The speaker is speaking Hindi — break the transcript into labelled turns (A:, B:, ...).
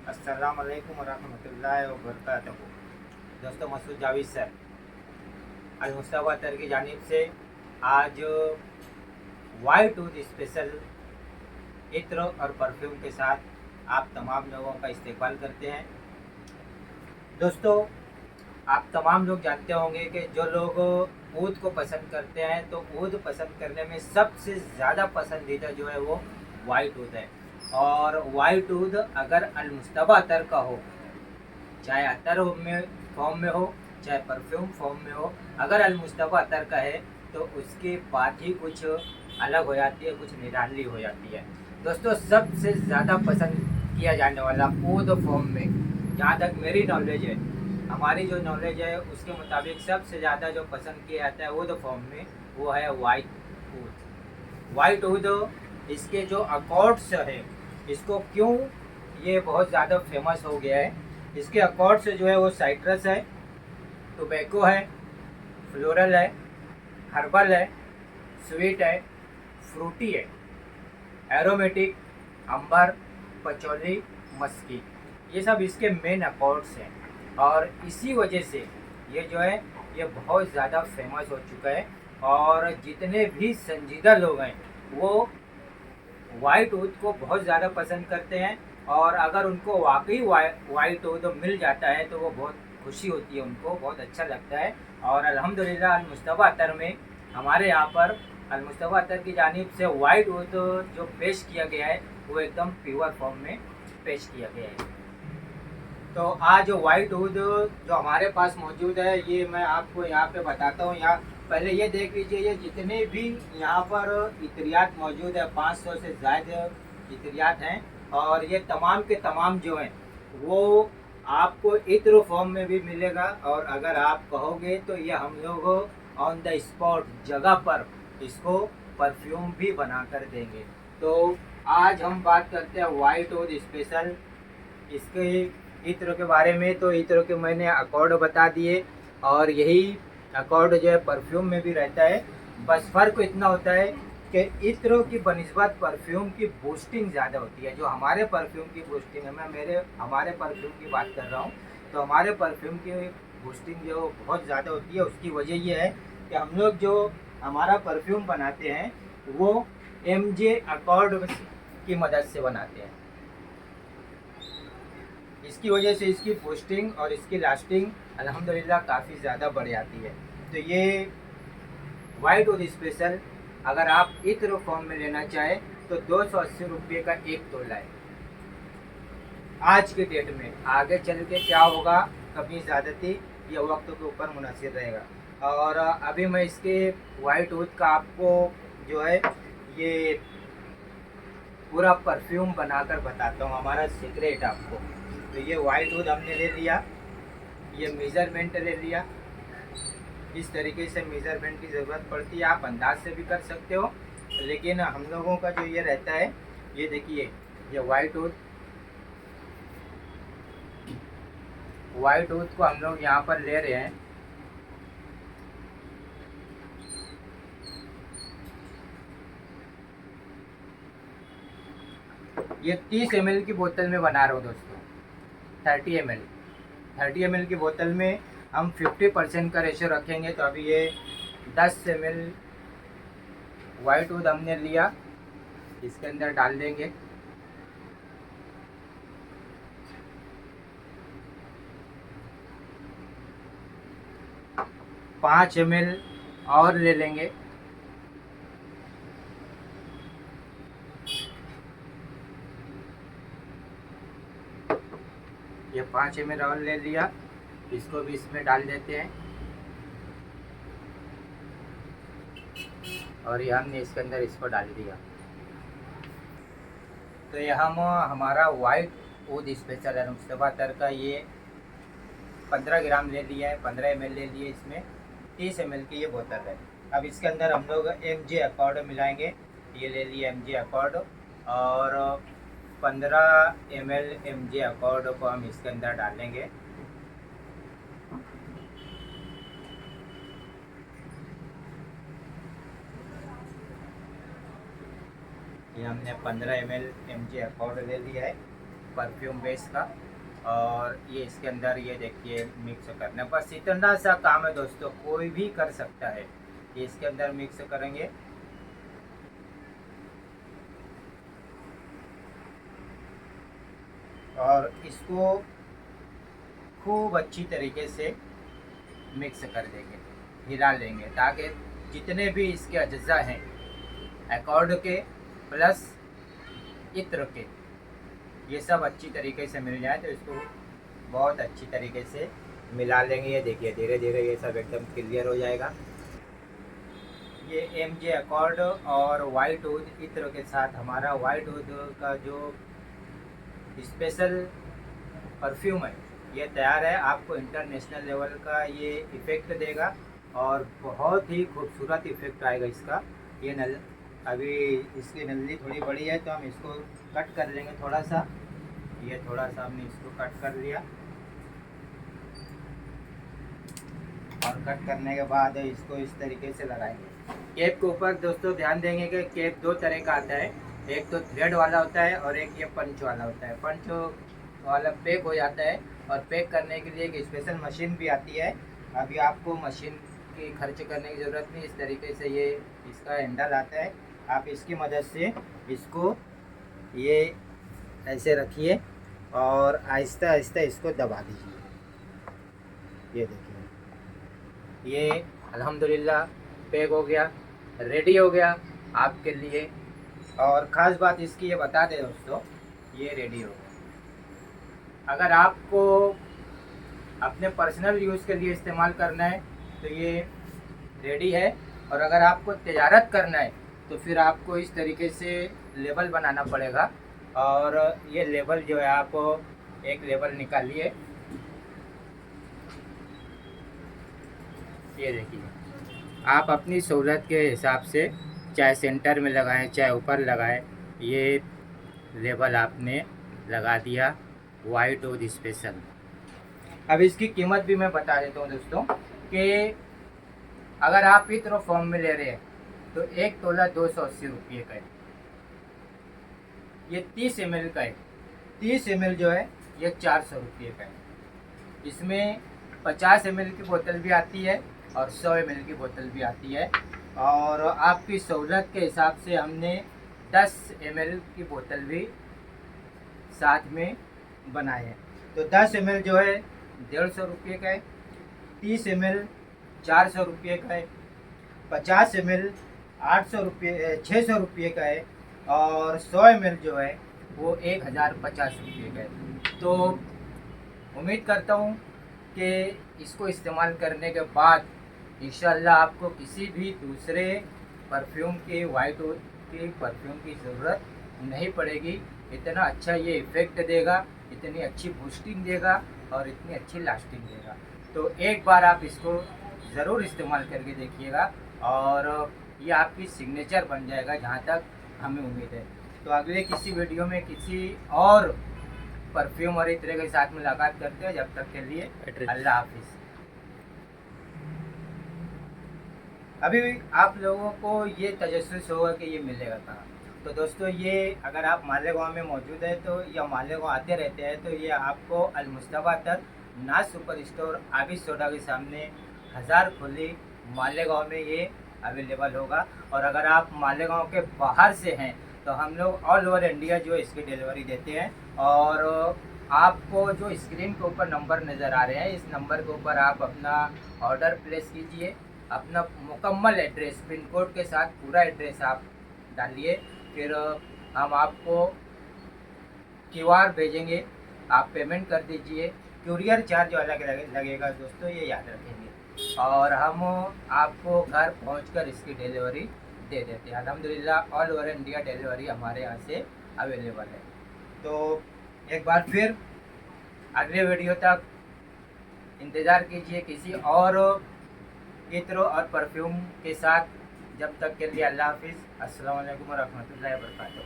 A: अस्सलाम वालेकुम वरहमतुल्लाहि वबरकातुहू। दोस्तों, मसूद जावेद सर अल मुस्तफ़ा तर की जानिब से आज वाइट टूथ स्पेशल इत्र और परफ्यूम के साथ आप तमाम लोगों का इस्तेमाल करते हैं। दोस्तों, आप तमाम लोग जानते होंगे कि जो लोग ऊद को पसंद करते हैं तो ऊद पसंद करने में सबसे ज़्यादा पसंदीदा जो है वो वाइट ऊद है। और वाइट ऊद अगर अल मुस्तफ़ा अतर का हो, चाहे अतर में फॉर्म में हो, चाहे परफ्यूम फॉर्म में हो, अगर अल मुस्तफ़ा अतर का है तो उसकी बात ही कुछ अलग हो जाती है, कुछ निराली हो जाती है। दोस्तों, सबसे ज़्यादा पसंद किया जाने वाला ऊद फॉर्म में, जहाँ तक मेरी नॉलेज है, हमारी जो नॉलेज है उसके मुताबिक सबसे ज़्यादा जो पसंद किया जाता है ऊद फॉर्म में, वो है वाइट ऊद। वाइट ऊद, इसके जो अकॉर्ड्स है, इसको क्यों ये बहुत ज़्यादा फेमस हो गया है, इसके अकॉर्ड्स जो है वो साइट्रस है, टोबैको है, फ्लोरल है, हर्बल है, स्वीट है, फ्रूटी है, एरोमेटिक, अंबर, पचौली, मस्की, ये सब इसके मेन अकॉर्ड्स हैं। और इसी वजह से ये जो है ये बहुत ज़्यादा फेमस हो चुका है। और जितने भी संजीदा लोग हैं वो वाइट ऊद को बहुत ज़्यादा पसंद करते हैं। और अगर उनको वाकई वाइट ऊद मिल जाता है तो वो बहुत खुशी होती है, उनको बहुत अच्छा लगता है। और अल्हम्दुलिल्लाह अल मुस्तफ़ा अतर में, हमारे यहाँ पर अल मुस्तफ़ा अतर की जानिब से वाइट ऊद जो पेश किया गया है वो एकदम प्योर फॉर्म में पेश किया गया है। तो आज वाइट ऊद जो हमारे पास मौजूद है ये मैं आपको यहाँ पे बताता हूँ। यहाँ पहले ये देख लीजिए, ये जितने भी यहाँ पर इत्रियात मौजूद है, 500 से ज़्यादा इत्रियात हैं। और ये तमाम के तमाम जो हैं वो आपको इत्र फॉर्म में भी मिलेगा। और अगर आप कहोगे तो ये हम लोग ऑन द स्पॉट जगह पर इसको परफ्यूम भी बना कर देंगे। तो आज हम बात करते हैं वाइट ऊद स्पेशल इसके इत्र के बारे में। तो इत्र के मैंने अकॉर्ड बता दिए, और यही अकॉर्ड जो है परफ्यूम में भी रहता है। बस फ़र्क इतना होता है कि इत्र की बनिस्बत परफ्यूम की बूस्टिंग ज़्यादा होती है। जो हमारे परफ्यूम की बूस्टिंग है, मैं हमारे परफ्यूम की बात कर रहा हूँ, तो हमारे परफ्यूम की बूस्टिंग जो बहुत ज़्यादा होती है। उसकी वजह ये है कि हम लोग जो हमारा परफ्यूम बनाते हैं वो MJ अकॉर्ड की मदद से बनाते हैं। इसकी वजह से इसकी पोस्टिंग और इसकी लास्टिंग अल्हम्दुलिल्लाह काफ़ी ज़्यादा बढ़ जाती है। तो ये वाइट ऊद स्पेशल अगर आप इत्र फॉर्म में लेना चाहें तो 280 रुपये का एक तोला है आज के डेट में। आगे चल के क्या होगा, कभी ज़्यादती, ये वक्त के ऊपर मुनहसर रहेगा। और अभी मैं इसके वाइट ऊद का आपको जो है ये पूरा परफ्यूम बनाकर बताता हूँ, हमारा सीक्रेट आपको। तो ये वाइट ऊद हमने ले लिया, ये मेज़रमेंट ले लिया। इस तरीके से मेज़रमेंट की ज़रूरत पड़ती है, आप अंदाज से भी कर सकते हो, लेकिन हम लोगों का जो ये रहता है, ये देखिए, ये वाइट ऊद को हम लोग यहाँ पर ले रहे हैं। ये 30 ml की बोतल में बना रहा हूँ दोस्तों, 30 ml की बोतल में हम 50% का रेशो रखेंगे। तो अभी ये 10 ml वाइट ऊद हमने लिया, इसके अंदर डाल देंगे। पाँच ml और ले लेंगे। ये 5 ml और ले लिया, इसको भी इसमें डाल देते हैं। और ये हमने इसके अंदर इसको डाल दिया। तो ये हमारा वाइट ऊद स्पेशल है मुस्तफ़ा अतर का, ये 15 ग्राम ले लिया है, 15 ml ले लिए, इसमें 30 ml की ये बोतल है। अब इसके अंदर हम लोग MJ अकॉर्ड मिलाएंगे। ये ले लिए MJ अकॉर्ड, और 15 ml MJ अकॉर्ड को हम इसके अंदर डालेंगे। ये हमने 15 ml MJ अकॉर्ड ले लिया है। परफ्यूम बेस का। और ये इसके अंदर ये देखिए मिक्स करना, बस इतना सा काम है दोस्तों, कोई भी कर सकता है। ये इसके अंदर मिक्स करेंगे और इसको खूब अच्छी तरीके से मिक्स कर देंगे, हिला लेंगे, ताकि जितने भी इसके अज्जा हैं अकॉर्ड के प्लस इत्र के, ये सब अच्छी तरीके से मिल जाए। तो इसको बहुत अच्छी तरीके से मिला लेंगे। ये देखिए धीरे धीरे ये सब एकदम क्लियर हो जाएगा। ये MJ अकॉर्ड और वाइट वुड इत्र के साथ हमारा वाइट वुड का जो स्पेशल परफ्यूम है ये तैयार है। आपको इंटरनेशनल लेवल का ये इफ़ेक्ट देगा और बहुत ही खूबसूरत इफ़ेक्ट आएगा इसका। ये नल अभी इसकी नल्ली थोड़ी बड़ी है तो हम इसको कट कर लेंगे थोड़ा सा। ये थोड़ा सा हमने इसको कट कर लिया और कट करने के बाद इसको इस तरीके से लगाएंगे। कैप के ऊपर दोस्तों ध्यान देंगे कि कैप दो तरह का आता है, एक तो थ्रेड वाला होता है और एक ये पंच वाला होता है। पंच वाला पैक हो जाता है और पैक करने के लिए एक स्पेशल मशीन भी आती है। अभी आपको मशीन की खर्च करने की ज़रूरत नहीं, इस तरीके से ये इसका हैंडल आता है। आप इसकी मदद से इसको ये ऐसे रखिए और आहिस्ता आहिस्ता इसको दबा दीजिए। ये देखिए ये अल्हम्दुलिल्लाह पैक हो गया, रेडी हो गया आपके लिए। और ख़ास बात इसकी ये बता दें दोस्तों, ये रेडी हो गया। अगर आपको अपने पर्सनल यूज़ के लिए इस्तेमाल करना है तो ये रेडी है, और अगर आपको तिजारत करना है तो फिर आपको इस तरीके से लेबल बनाना पड़ेगा। और ये लेबल जो है आप एक लेबल निकालिए, ये देखिए आप अपनी सहूलत के हिसाब से चाहे सेंटर में लगाएं चाहे ऊपर लगाएं, ये लेबल आपने लगा दिया वाइट वुड स्पेशल। अब इसकी कीमत भी मैं बता देता हूँ दोस्तों कि अगर आप इत्र फॉर्म में ले रहे हैं तो 1 तोला 280 रुपये का है। ये 30 ml का है, 30 ml जो है ये 400 रुपये का है। इसमें 50 ml की बोतल भी आती है और 100 ml की बोतल भी आती है। और आपकी सहूलत के हिसाब से हमने 10 ml की बोतल भी साथ में बनाए हैं। तो 10 ml जो है 150 रुपये का है, 30 ml 400 रुपये का है, 50 ml 600 रुपये का है और 100 ml जो है वो 1050 रुपये का है। तो उम्मीद करता हूँ कि इसको इस्तेमाल करने के बाद इंशाअल्लाह आपको किसी भी दूसरे परफ्यूम के वाइट वुड के परफ्यूम की ज़रूरत नहीं पड़ेगी। इतना अच्छा ये इफ़ेक्ट देगा, इतनी अच्छी बूस्टिंग देगा और इतनी अच्छी लास्टिंग देगा। तो एक बार आप इसको ज़रूर इस्तेमाल करके देखिएगा और ये आपकी सिग्नेचर बन जाएगा, जहाँ तक हमें उम्मीद है। तो अगले किसी वीडियो में किसी और परफ्यूम और इत्र के साथ मुलाकात करते हैं। जब तक के लिए अल्लाह हाफिज़। अभी आप लोगों को ये तजस्सुस होगा कि ये मिलेगा कहाँ। तो दोस्तों ये अगर आप मालेगांव में मौजूद है तो या मालेगांव आते रहते हैं तो ये आपको अल-मुस्तफा तक नाज सुपर स्टोर आबिद सोडा के सामने 1000 खुली मालेगांव में ये अवेलेबल होगा। और अगर आप मालेगांव के बाहर से हैं तो हम लोग ऑल ओवर इंडिया जो इसकी डिलीवरी देते हैं। और आपको जो स्क्रीन के ऊपर नंबर नज़र आ रहे हैं, इस नंबर के ऊपर आप अपना ऑर्डर प्लेस कीजिए, अपना मुकम्मल एड्रेस पिन कोड के साथ पूरा एड्रेस आप डालिए, फिर हम आपको QR भेजेंगे, आप पेमेंट कर दीजिए। कुरियर चार्ज अलग लगेगा दोस्तों, ये याद रखेंगे। और हम आपको घर पहुंचकर इसकी डिलीवरी दे देते हैं। अल्हम्दुलिल्लाह ऑल ओवर इंडिया डिलीवरी हमारे यहाँ से अवेलेबल है। तो एक बार फिर अगले वीडियो तक इंतज़ार कीजिए किसी और इत्र और परफ्यूम के साथ। जब तक के लिए अल्लाह हाफिज़। अस्सलाम वालेकुम व रहमतुल्लाहि व बरकातहू।